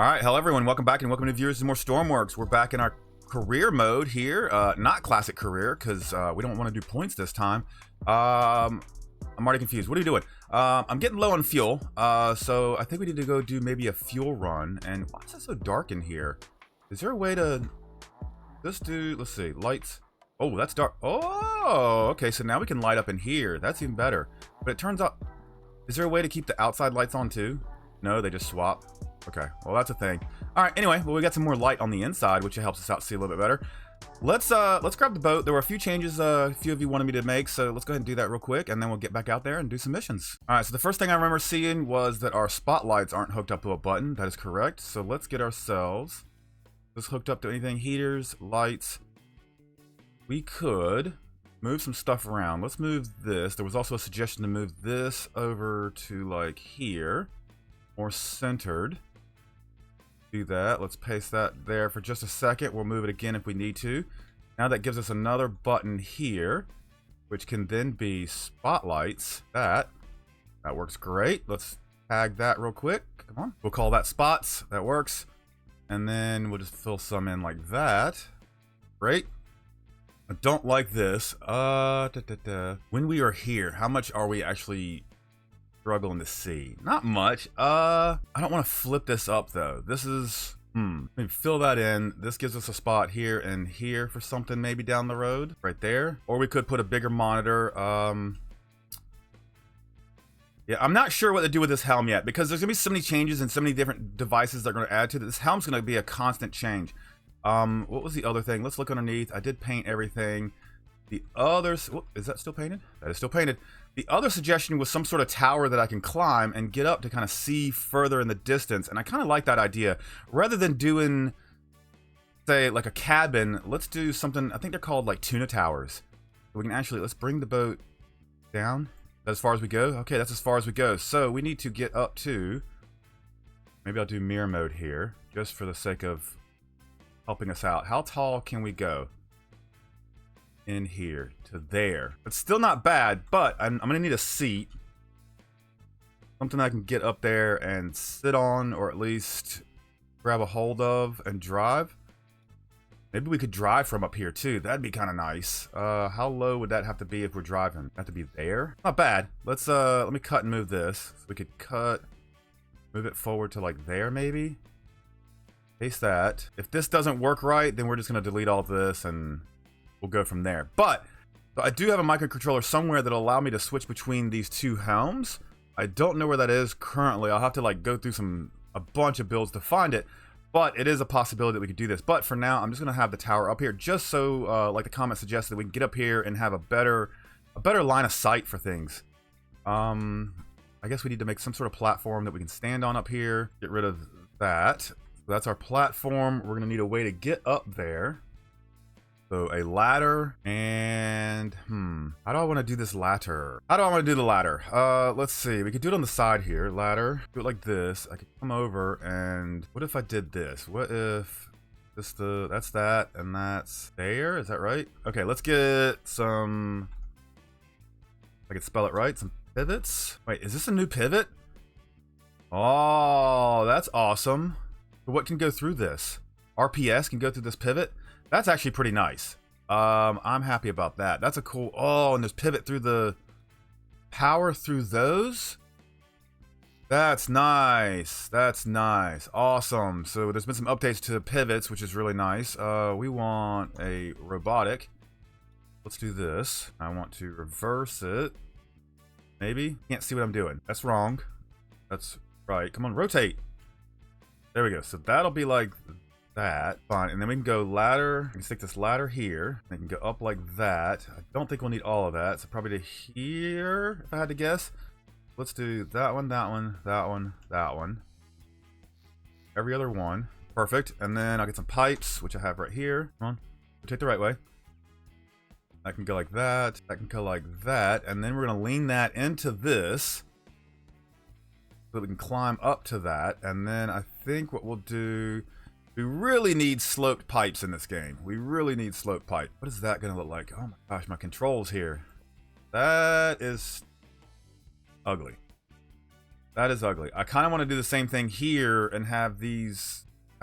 All right, hello everyone. Welcome back and welcome to viewers to more Stormworks. We're back in our career mode here. Not classic career because we don't want to do points this time. I'm already confused. What are you doing? I'm getting low on fuel, so I think we need to go do maybe a fuel run. And why is it so dark in here? Is there a way to just do? Let's see, lights. Oh, that's dark. Oh, okay. So now we can light up in here. That's even better. But it turns out, is there a way to keep the outside lights on too? No, they just swap. Okay, well that's a thing. All right, anyway, well we got some more light on the inside, which helps us out see a little bit better. Let's grab the boat. There were a few changes a few of you wanted me to make, so let's go ahead and do that real quick, and then we'll get back out there and do some missions. All right, so the first thing I remember seeing was that our spotlights aren't hooked up to a button. That is correct. So let's get ourselves this hooked up to anything. Heaters, lights. We could move some stuff around. Let's move this. There was also a suggestion to move this over to like here, more centered. Do that. Let's paste that there for just a second. We'll move it again if we need to. Now that gives us another button here, which can then be spotlights. That works great. Let's tag that real quick. Come on. We'll call that spots. That works. And then we'll just fill some in like that. Great. I don't like this. When we are here, how much are we actually struggling to see? Not much. I don't want to flip this up though. This is maybe fill that in. This gives us a spot here and here for something maybe down the road right there, or we could put a bigger monitor. Yeah, I'm not sure what to do with this helm yet because there's gonna be so many changes and so many different devices that are going to add to it. This helm's going to be a constant change. What was the other thing? Let's look underneath. I did paint everything. The others, is that still painted? That is still painted. The other suggestion was some sort of tower that I can climb and get up to kind of see further in the distance. And I kind of like that idea. Rather than doing, say, like a cabin, let's do something, I think they're called like tuna towers. We can actually, let's bring the boat down. That's as far as we go? Okay, that's as far as we go. So we need to get up to, maybe I'll do mirror mode here, just for the sake of helping us out. How tall can we go? In here to there. It's still not bad, but I'm gonna need a seat, something I can get up there and sit on, or at least grab a hold of and drive. Maybe we could drive from up here too. That'd be kind of nice. How low would that have to be if we're driving? Have to be there? Not bad. Let's let me cut and move this. So we could cut, move it forward to like there maybe. Paste that. If this doesn't work right, then we're just gonna delete all this and we'll go from there. But so I do have a microcontroller somewhere that'll allow me to switch between these two helms. I don't know where that is currently. I'll have to like go through a bunch of builds to find it, but it is a possibility that we could do this. But for now, I'm just gonna have the tower up here just so like the comment suggested, we can get up here and have a better line of sight for things. I guess we need to make some sort of platform that we can stand on up here. Get rid of that. So that's our platform. We're gonna need a way to get up there. So a ladder and how do I want to do this ladder? How do I want to do the ladder? Let's see. We could do it on the side here. Ladder. Do it like this. I could come over and what if I did this? What if this that's that and that's there? Is that right? Okay, let's get some. I can spell it right. Some pivots. Wait, is this a new pivot? Oh, that's awesome. What can go through this? RPS can go through this pivot. That's actually pretty nice. I'm happy about that. That's a cool. Oh, and there's pivot through the power through those. That's nice. That's nice. Awesome. So there's been some updates to pivots, which is really nice. We want a robotic. Let's do this. I want to reverse it. Maybe. Can't see what I'm doing. That's wrong. That's right. Come on, rotate. There we go. So that'll be like that. Fine. And then we can go ladder. We can stick this ladder here. I can go up like that. I don't think we'll need all of that. So probably to here, if I had to guess. Let's do that one, that one, that one, that one. Every other one. Perfect. And then I'll get some pipes, which I have right here. Come on. Rotate the right way. I can go like that. I can go like that. And then we're going to lean that into this, so that we can climb up to that. And then I think what we'll do, we really need sloped pipes in this game. We really need sloped pipe. What is that going to look like? Oh my gosh, my controls here. That is ugly. That is ugly. I kind of want to do the same thing here and have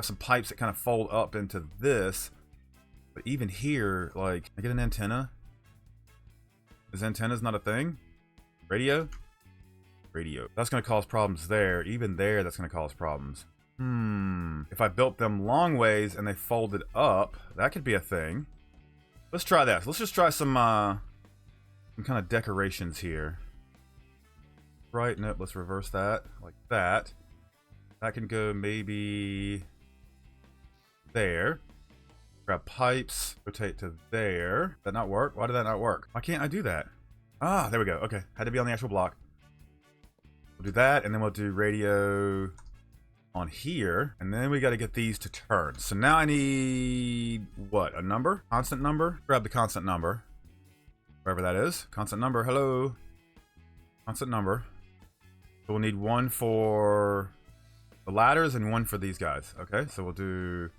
some pipes that kind of fold up into this. But even here, like, I get an antenna. Is antennas not a thing? Radio? Radio. That's going to cause problems there. Even there, that's going to cause problems. If I built them long ways and they folded up, that could be a thing. Let's try that. Let's just try some kind of decorations here. Right, nope, let's reverse that. Like that. That can go maybe there. Grab pipes, rotate to there. Did that not work? Why did that not work? Why can't I do that? Ah, there we go. Okay, had to be on the actual block. We'll do that, and then we'll do radio on here, and then we got to get these to turn. So now I need, what, a number? Constant number? Grab the constant number. Wherever that is. Constant number, hello. Constant number. So we'll need one for the ladders and one for these guys. Okay, so we'll do...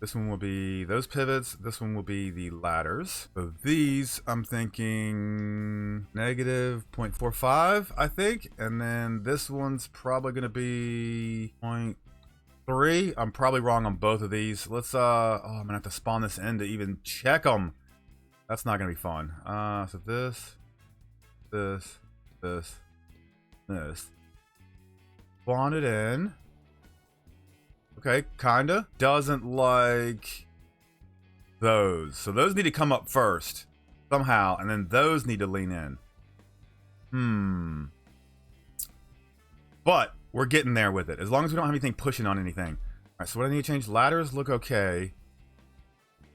This one will be those pivots. This one will be the ladders. So these, I'm thinking negative 0.45, I think. And then this one's probably going to be 0.3. I'm probably wrong on both of these. Let's, oh, I'm going to have to spawn this in to even check them. That's not going to be fun. So this. Spawn it in. Okay, kinda. Doesn't like those. So those need to come up first. Somehow. And then those need to lean in. But we're getting there with it. As long as we don't have anything pushing on anything. Alright, so what I need to change? Ladders look okay.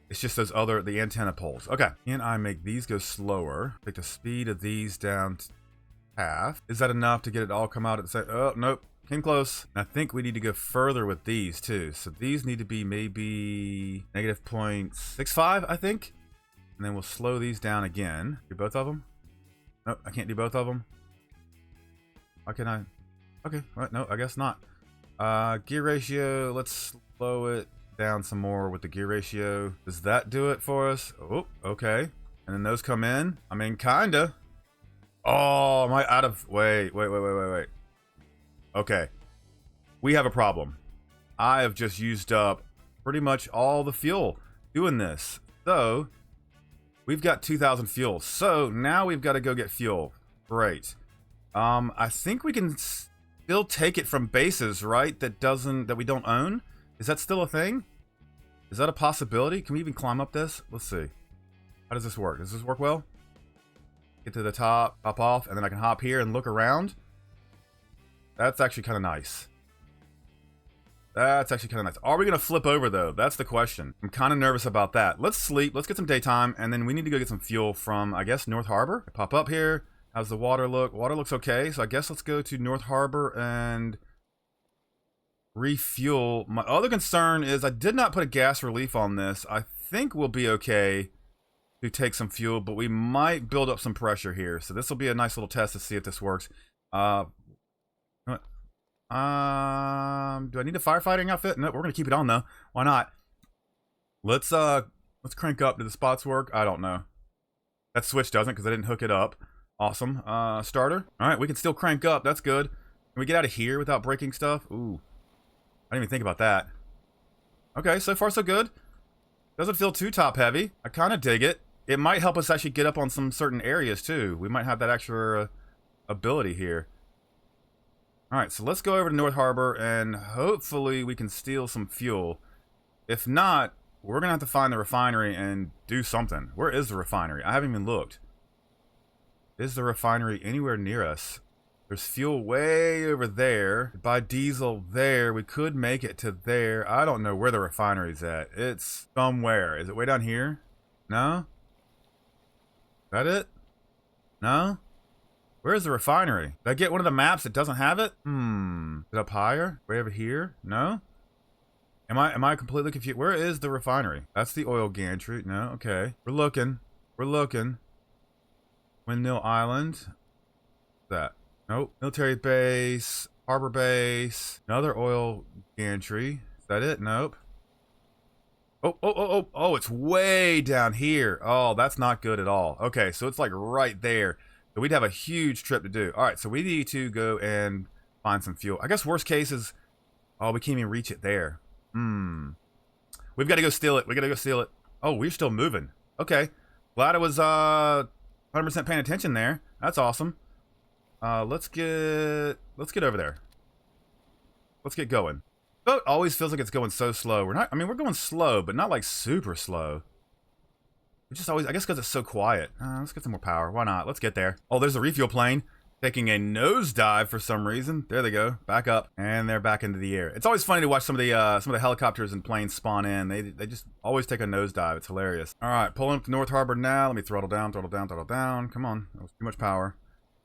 It's just those other, the antenna poles. Okay. Can I make these go slower? Take the speed of these down to half. Is that enough to get it all come out at the same? Oh, nope. Came close. I think we need to go further with these too. So these need to be maybe negative 0.65, I think. And then we'll slow these down again. Do both of them? Nope, I can't do both of them. Why can I? Okay, right, no, I guess not. Gear ratio, let's slow it down some more with the gear ratio. Does that do it for us? Oh, okay. And then those come in. I mean, kinda. Oh, am I out of... Wait. Okay, we have a problem. I have just used up pretty much all the fuel doing this. So, we've got 2,000 fuel. So, now we've got to go get fuel. Great. I think we can still take it from bases, right? That we don't own? Is that still a thing? Is that a possibility? Can we even climb up this? Let's see. How does this work? Does this work well? Get to the top, hop off, and then I can hop here and look around. That's actually kind of nice. That's actually kind of nice. Are we going to flip over, though? That's the question. I'm kind of nervous about that. Let's sleep. Let's get some daytime. And then we need to go get some fuel from, I guess, North Harbor. Pop up here. How's the water look? Water looks okay. So I guess let's go to North Harbor and refuel. My other concern is I did not put a gas relief on this. I think we'll be okay to take some fuel, but we might build up some pressure here. So this will be a nice little test to see if this works. Do I need a firefighting outfit? No, we're gonna keep it on though. Why not? Let's crank up. Do the spots work? I don't know. That switch doesn't because I didn't hook it up. Awesome. Starter. All right, we can still crank up. That's good. Can we get out of here without breaking stuff? Ooh, I didn't even think about that. Okay, so far so good. Doesn't feel too top heavy. I kind of dig it. It might help us actually get up on some certain areas too. We might have that extra ability here. Alright, so let's go over to North Harbor and hopefully we can steal some fuel. If not, we're going to have to find the refinery and do something. Where is the refinery? I haven't even looked. Is the refinery anywhere near us? There's fuel way over there. Buy diesel there. We could make it to there. I don't know where the refinery's at. It's somewhere. Is it way down here? No? Is that it? No? Where's the refinery? Did I get one of the maps that doesn't have it? Is it up higher? Way over here? No? Am I completely confused? Where is the refinery? That's the oil gantry. No? Okay. We're looking. We're looking. Windmill Island. What's that? Nope. Military base. Harbor base. Another oil gantry. Is that it? Nope. Oh, it's way down here. Oh, that's not good at all. Okay, so it's like right there. So we'd have a huge trip to do. All right, so we need to go and find some fuel. I guess worst case is, oh, we can't even reach it there. We've got to go steal it. We got to go steal it. Oh, we're still moving. Okay. Glad I was 100% paying attention there. That's awesome. Let's get over there. Let's get going. Boat always feels like it's going so slow. We're not, I mean, we're going slow, but not like super slow. We just always, I guess because it's so quiet. Let's get some more power. Why not? Let's get there. Oh, there's a refuel plane taking a nosedive for some reason. There they go. Back up. And they're back into the air. It's always funny to watch some of the helicopters and planes spawn in. They just always take a nosedive. It's hilarious. All right, pulling up to North Harbor now. Let me throttle down, throttle down, throttle down. Come on. That was too much power.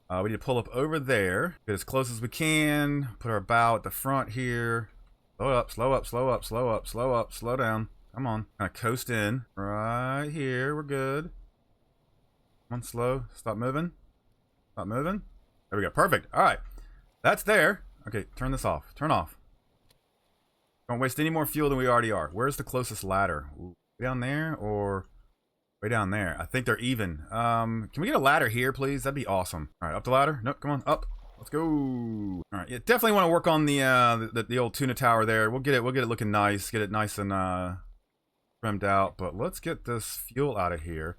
We need to pull up over there. Get as close as we can. Put our bow at the front here. Slow up, slow up, slow up, slow up, slow up, slow down. Come on. Kind of coast in. Right here. We're good. Come on, slow. Stop moving. Stop moving. There we go. Perfect. All right. That's there. Okay, turn this off. Turn off. Don't waste any more fuel than we already are. Where's the closest ladder? Ooh, way down there or way down there? I think they're even. Can we get a ladder here, please? That'd be awesome. All right, up the ladder. Nope, come on, up. Let's go. All right, yeah, definitely want to work on the old tuna tower there. We'll get it looking nice. Get it nice and trimmed out. But let's get this fuel out of here.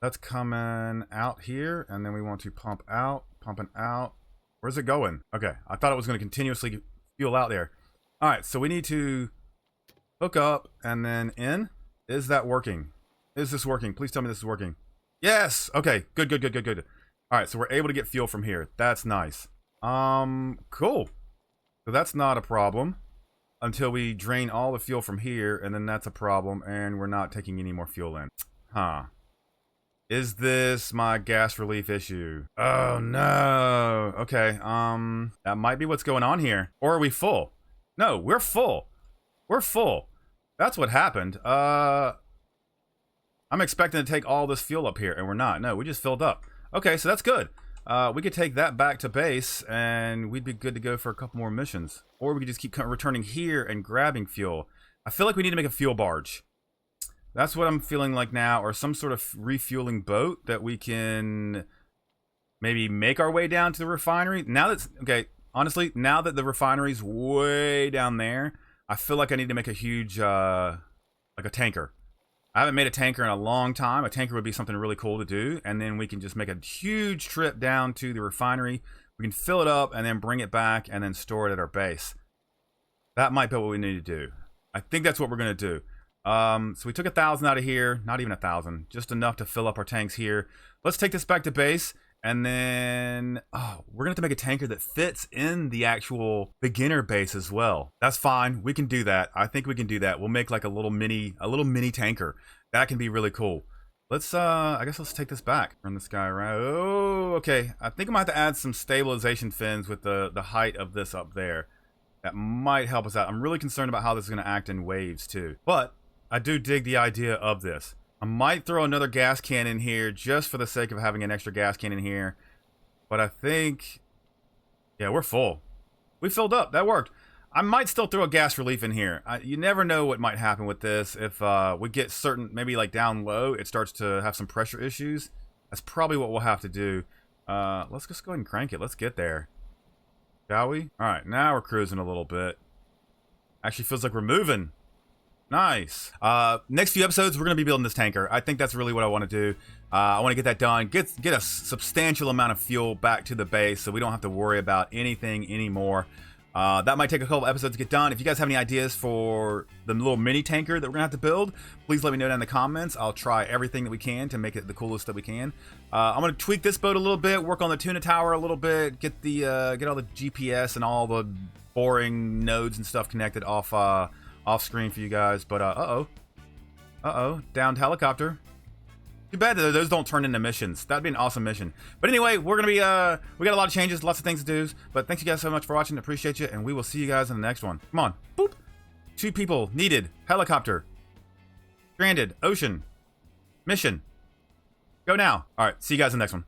That's coming out here, and then we want to pump out, pumping out. Where's it going? Okay, I thought it was going to continuously fuel out there. All right, so we need to hook up and then in. Is that working? Is this working? Please tell me this is working. Yes. Okay. Good. Good. Good. Good. Good. All right, so we're able to get fuel from here. That's nice. Cool. So that's not a problem until we drain all the fuel from here, and then that's a problem, and we're not taking any more fuel in. Huh. Is this my gas relief issue? Oh no. Okay. That might be what's going on here. Or are we full? No, we're full. We're full. That's what happened. I'm expecting to take all this fuel up here, and we're not. No, we just filled up. Okay, so that's good. We could take that back to base, and we'd be good to go for a couple more missions. Or we could just keep returning here and grabbing fuel. I feel like we need to make a fuel barge. That's what I'm feeling like now, or some sort of refueling boat that we can maybe make our way down to the refinery. Now that's, okay, honestly, now that the refinery's way down there, I feel like I need to make a huge, like a tanker. I haven't made a tanker in a long time. A tanker would be something really cool to do, and then we can just make a huge trip down to the refinery. We can fill it up and then bring it back and then store it at our base. That might be what we need to do. I think that's what we're going to do. So we took 1,000 out of here. Not even 1,000. Just enough to fill up our tanks here. Let's take this back to base. And then, oh, we're going to have to make a tanker that fits in the actual beginner base as well. That's fine. We can do that. I think we can do that. We'll make like a little mini tanker. That can be really cool. Let's, I guess let's take this back. Turn this guy around. Oh, okay. I think I might have to add some stabilization fins with the height of this up there. That might help us out. I'm really concerned about how this is going to act in waves too. But I do dig the idea of this. I might throw another gas can in here just for the sake of having an extra gas can in here. But I think, yeah, we're full. We filled up. That worked. I might still throw a gas relief in here. You never know what might happen with this. If we get certain, maybe like down low, it starts to have some pressure issues. That's probably what we'll have to do. Let's just go ahead and crank it. Let's get there. Shall we? All right, now we're cruising a little bit. Actually feels like we're moving. Nice. Next few episodes, we're going to be building this tanker. I think that's really what I want to do. I want to get that done. Get a substantial amount of fuel back to the base so we don't have to worry about anything anymore. That might take a couple episodes to get done. If you guys have any ideas for the little mini tanker that we're going to have to build, please let me know down in the comments. I'll try everything that we can to make it the coolest that we can. I'm going to tweak this boat a little bit, work on the tuna tower a little bit, get all the GPS and all the boring nodes and stuff connected off screen for you guys. But downed helicopter. Too bad that those don't turn into missions. That'd be an awesome mission. But anyway, we're gonna be we got a lot of changes, lots of things to do. But thanks you guys so much for watching. Appreciate you, and we will see you guys in the next one. Come on, boop. 2 people needed. Helicopter. Stranded. Ocean. Mission. Go now. All right. See you guys in the next one.